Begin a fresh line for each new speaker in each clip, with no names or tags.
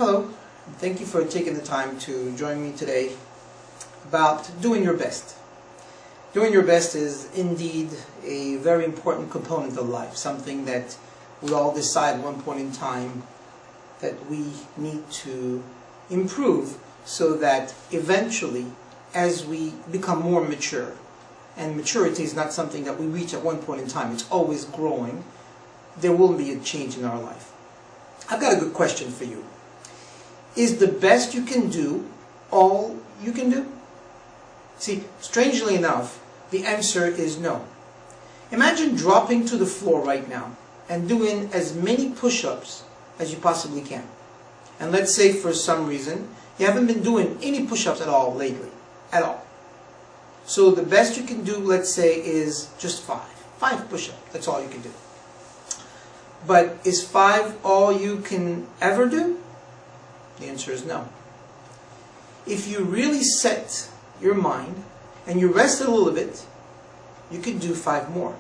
Hello, and thank you for taking the time to join me today about doing your best. Doing your best is indeed a very important component of life, something that we all decide at one point in time that we need to improve so that eventually, as we become more mature, and maturity is not something that we reach at one point in time, it's always growing, there will be a change in our life. I've got a good question for you. Is the best you can do all you can do? See, strangely enough, the answer is no. Imagine dropping to the floor right now and doing as many push-ups as you possibly can. And let's say for some reason you haven't been doing any push-ups at all lately. At all. So the best you can do, let's say, is just 5. 5 push-ups. That's all you can do. But is 5 all you can ever do? The answer is no. If you really set your mind and you rest a little bit, you could do 5 more.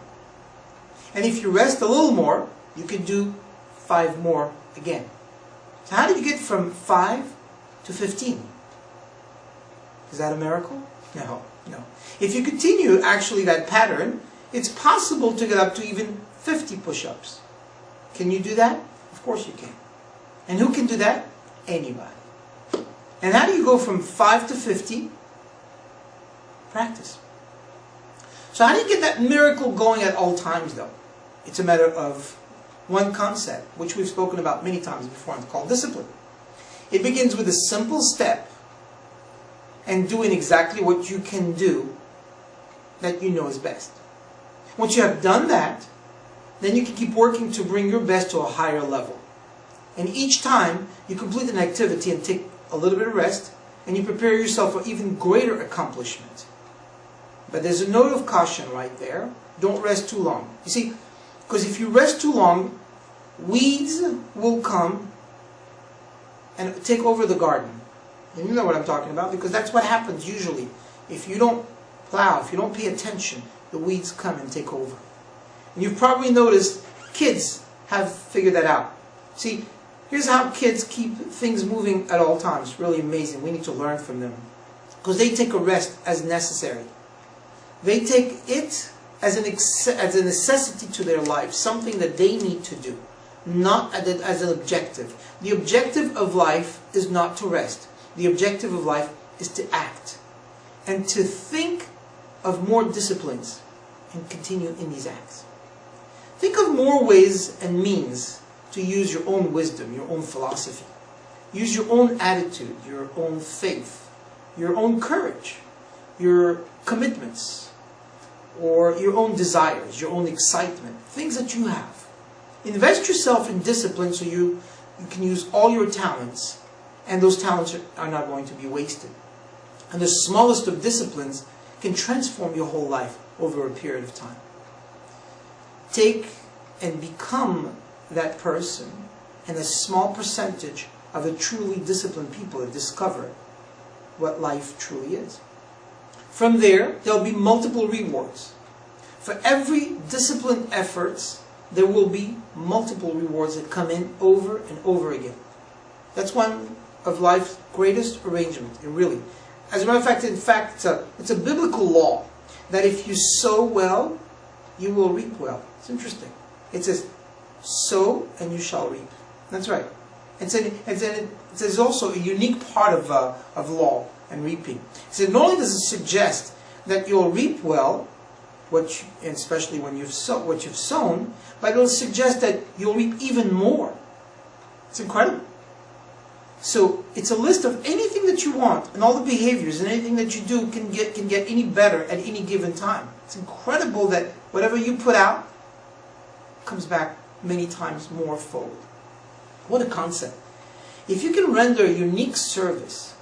And if you rest a little more, you could do 5 more again. So how did you get from 5 to 15? Is that a miracle? No, no. If you continue actually that pattern, it's possible to get up to even 50 push-ups. Can you do that? Of course you can. And who can do that? Anybody. And how do you go from 5 to 50? Practice. So how do you get that miracle going at all times though? It's a matter of one concept, which we've spoken about many times before, and it's called discipline. It begins with a simple step and doing exactly what you can do that you know is best. Once you have done that, then you can keep working to bring your best to a higher level. And each time you complete an activity and take a little bit of rest, and you prepare yourself for even greater accomplishment. But there's a note of caution right there. Don't rest too long. You see, because if you rest too long, weeds will come and take over the garden. And you know what I'm talking about, because that's what happens usually. If you don't plow, if you don't pay attention, the weeds come and take over. And you've probably noticed kids have figured that out. See, here's how kids keep things moving at all times. Really amazing. We need to learn from them. Because they take a rest as necessary. They take it as a necessity to their life, something that they need to do, not as an objective. The objective of life is not to rest. The objective of life is to act and to think of more disciplines and continue in these acts. Think of more ways and means to use your own wisdom, your own philosophy. Use your own attitude, your own faith, your own courage, your commitments, or your own desires, your own excitement, things that you have. Invest yourself in discipline so you can use all your talents, and those talents are not going to be wasted. And the smallest of disciplines can transform your whole life over a period of time. Take and become that person, and a small percentage of the truly disciplined people that discover what life truly is. From there, there'll be multiple rewards. For every disciplined effort, there will be multiple rewards that come in over and over again. That's one of life's greatest arrangements, really. As a matter of fact, it's a biblical law that if you sow well, you will reap well. It's interesting. It says, sow and you shall reap. That's right. There's also a unique part of law and reaping. So not only does it suggest that you'll reap well, especially when you've what you've sown, but it'll suggest that you'll reap even more. It's incredible. So it's a list of anything that you want, and all the behaviors and anything that you do can get any better at any given time. It's incredible that whatever you put out comes back many times more forward. What a concept. If you can render a unique service,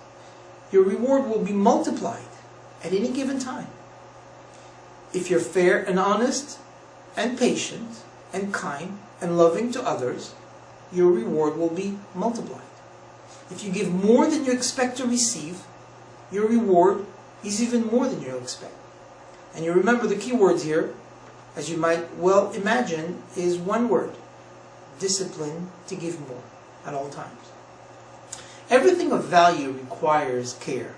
your reward will be multiplied at any given time. If you're fair and honest and patient and kind and loving to others, your reward will be multiplied. If you give more than you expect to receive, your reward is even more than you expect. And you remember the key words here, as you might well imagine, is one word: discipline to give more at all times. Everything of value requires care.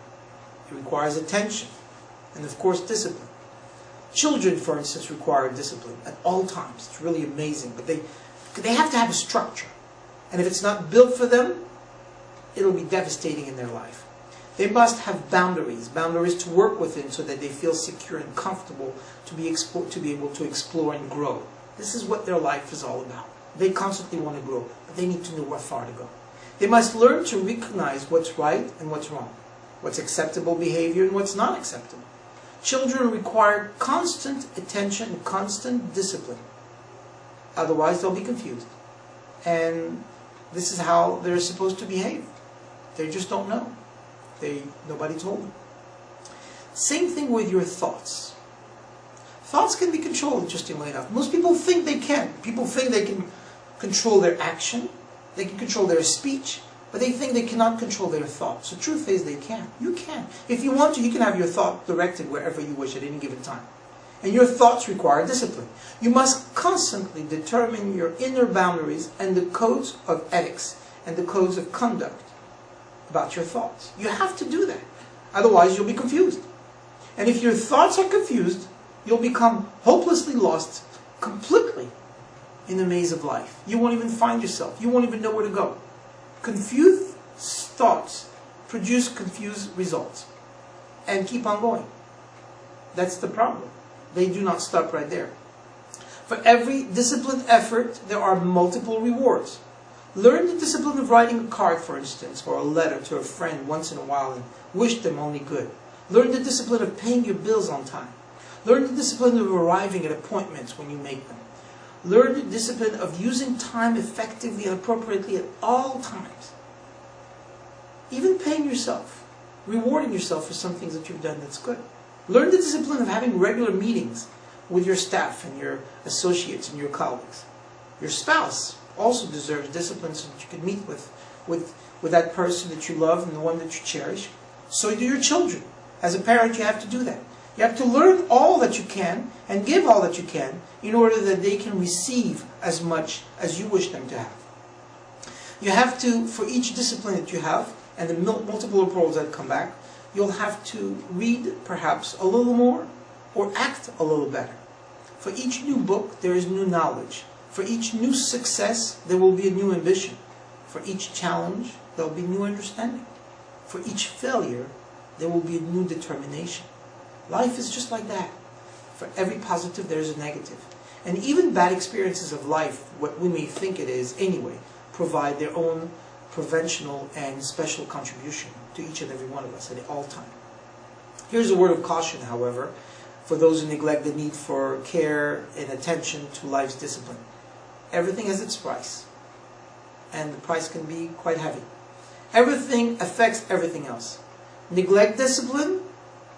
It requires attention. And of course, discipline. Children, for instance, require discipline at all times. It's really amazing. But they have to have a structure. And if it's not built for them, it'll be devastating in their life. They must have boundaries to work within so that they feel secure and comfortable to be able to explore and grow. This is what their life is all about. They constantly want to grow, but they need to know where far to go. They must learn to recognize what's right and what's wrong, what's acceptable behavior and what's not acceptable. Children require constant attention and constant discipline. Otherwise, they'll be confused. And this is how they're supposed to behave. They just don't know. Nobody told them. Same thing with your thoughts. Thoughts can be controlled, interestingly enough. Most people think they can. People think they can control their action. They can control their speech. But they think they cannot control their thoughts. The truth is they can. You can. If you want to, you can have your thought directed wherever you wish at any given time. And your thoughts require discipline. You must constantly determine your inner boundaries and the codes of ethics and the codes of conduct about your thoughts. You have to do that. Otherwise, you'll be confused. And if your thoughts are confused, you'll become hopelessly lost completely in the maze of life. You won't even find yourself. You won't even know where to go. Confused thoughts produce confused results and keep on going. That's the problem. They do not stop right there. For every disciplined effort, there are multiple rewards. Learn the discipline of writing a card, for instance, or a letter to a friend once in a while and wish them only good. Learn the discipline of paying your bills on time. Learn the discipline of arriving at appointments when you make them. Learn the discipline of using time effectively and appropriately at all times. Even paying yourself, rewarding yourself for some things that you've done that's good. Learn the discipline of having regular meetings with your staff and your associates and your colleagues. Your spouse also deserves discipline so that you can meet with that person that you love and the one that you cherish. So do your children. As a parent, you have to do that. You have to learn all that you can and give all that you can in order that they can receive as much as you wish them to have. You have to, for each discipline that you have and the multiple approaches that come back, you'll have to read perhaps a little more or act a little better. For each new book, there is new knowledge. For each new success, there will be a new ambition. For each challenge, there will be new understanding. For each failure, there will be a new determination. Life is just like that. For every positive, there is a negative. And even bad experiences of life, what we may think it is anyway, provide their own preventional and special contribution to each and every one of us at all times. Here's a word of caution, however, for those who neglect the need for care and attention to life's discipline. Everything has its price, and the price can be quite heavy. Everything affects everything else. Neglect discipline,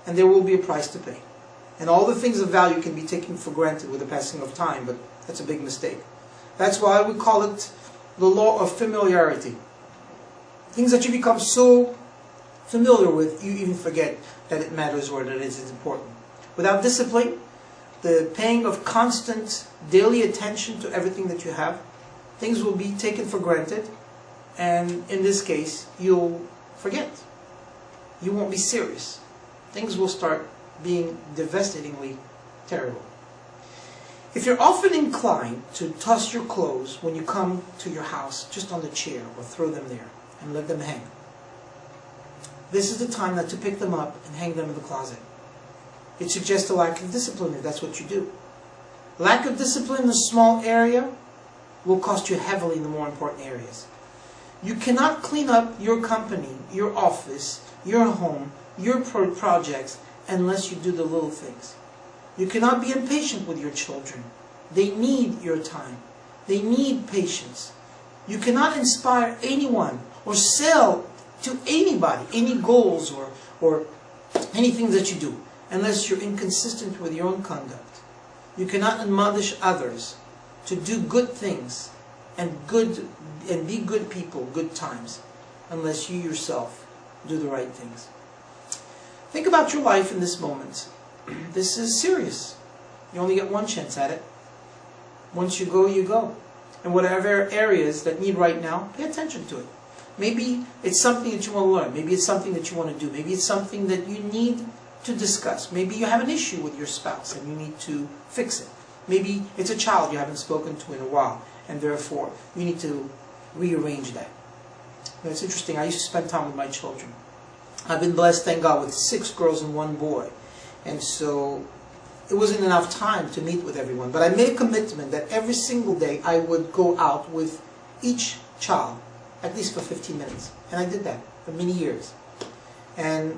and there will be a price to pay. And all the things of value can be taken for granted with the passing of time, but that's a big mistake. That's why we call it the law of familiarity. Things that you become so familiar with, you even forget that it matters or that it is important. Without discipline, the paying of constant daily attention to everything that you have, things will be taken for granted, and in this case, you'll forget. You won't be serious. Things will start being devastatingly terrible. If you're often inclined to toss your clothes when you come to your house just on the chair or throw them there and let them hang, this is the time not to pick them up and hang them in the closet. It suggests a lack of discipline if that's what you do. Lack of discipline in a small area will cost you heavily in the more important areas. You cannot clean up your company, your office, your home, your projects unless you do the little things. You cannot be impatient with your children. They need your time. They need patience. You cannot inspire anyone or sell to anybody any goals or anything that you do unless you're inconsistent with your own conduct. You cannot admonish others to do good things and be good people, good times, unless you yourself do the right things. Think about your life in this moment. This is serious. You only get one chance at it. Once you go, you go. And whatever areas that need right now, pay attention to it. Maybe it's something that you want to learn. Maybe it's something that you want to do. Maybe it's something that you need to discuss. Maybe you have an issue with your spouse and you need to fix it. Maybe it's a child you haven't spoken to in a while, and therefore you need to rearrange that. Now, it's interesting. I used to spend time with my children. I've been blessed, thank God, with 6 girls and 1 boy. And so it wasn't enough time to meet with everyone. But I made a commitment that every single day I would go out with each child, at least for 15 minutes. And I did that for many years. And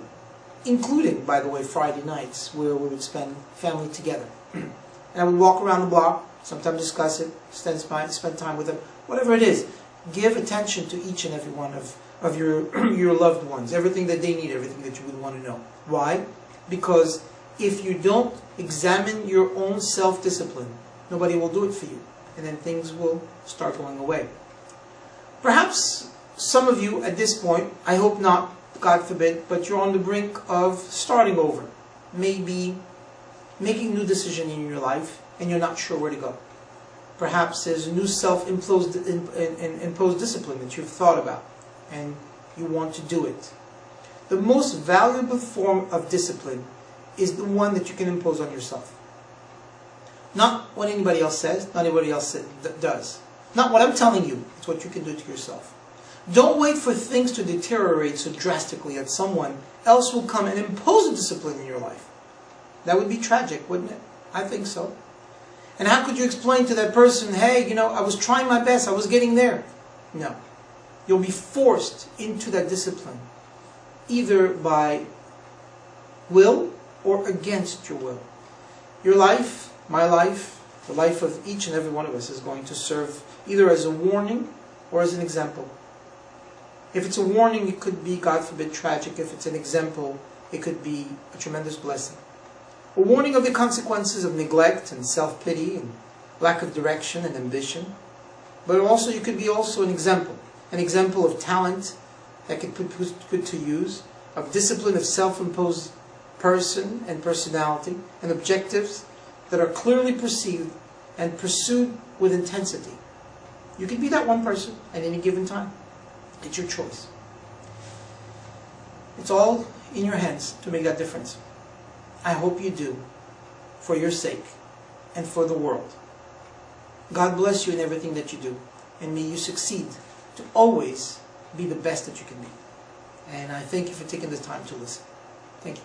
including, by the way, Friday nights, where we would spend family together. And I would walk around the block, sometimes discuss it, spend time with them, whatever it is. Give attention to each and every one of your loved ones, everything that they need, everything that you would want to know. Why? Because if you don't examine your own self-discipline, nobody will do it for you. And then things will start going away. Perhaps some of you at this point, I hope not, God forbid, but you're on the brink of starting over. Maybe making a new decision in your life and you're not sure where to go. Perhaps there's a new self-imposed discipline that you've thought about and you want to do it. The most valuable form of discipline is the one that you can impose on yourself. Not what anybody else says, not anybody else does. Not what I'm telling you, it's what you can do to yourself. Don't wait for things to deteriorate so drastically that someone else will come and impose a discipline in your life. That would be tragic, wouldn't it? I think so. And how could you explain to that person, hey, I was trying my best, I was getting there? No. You'll be forced into that discipline, either by will or against your will. Your life, my life, the life of each and every one of us is going to serve either as a warning or as an example. If it's a warning, it could be, God forbid, tragic. If it's an example, it could be a tremendous blessing. A warning of the consequences of neglect and self-pity and lack of direction and ambition. But also, it could be also an example of talent that could put to use, of discipline, of self-imposed person and personality, and objectives that are clearly perceived and pursued with intensity. You can be that one person at any given time. It's your choice. It's all in your hands to make that difference. I hope you do, for your sake and for the world. God bless you in everything that you do, and may you succeed to always be the best that you can be. And I thank you for taking the time to listen. Thank you.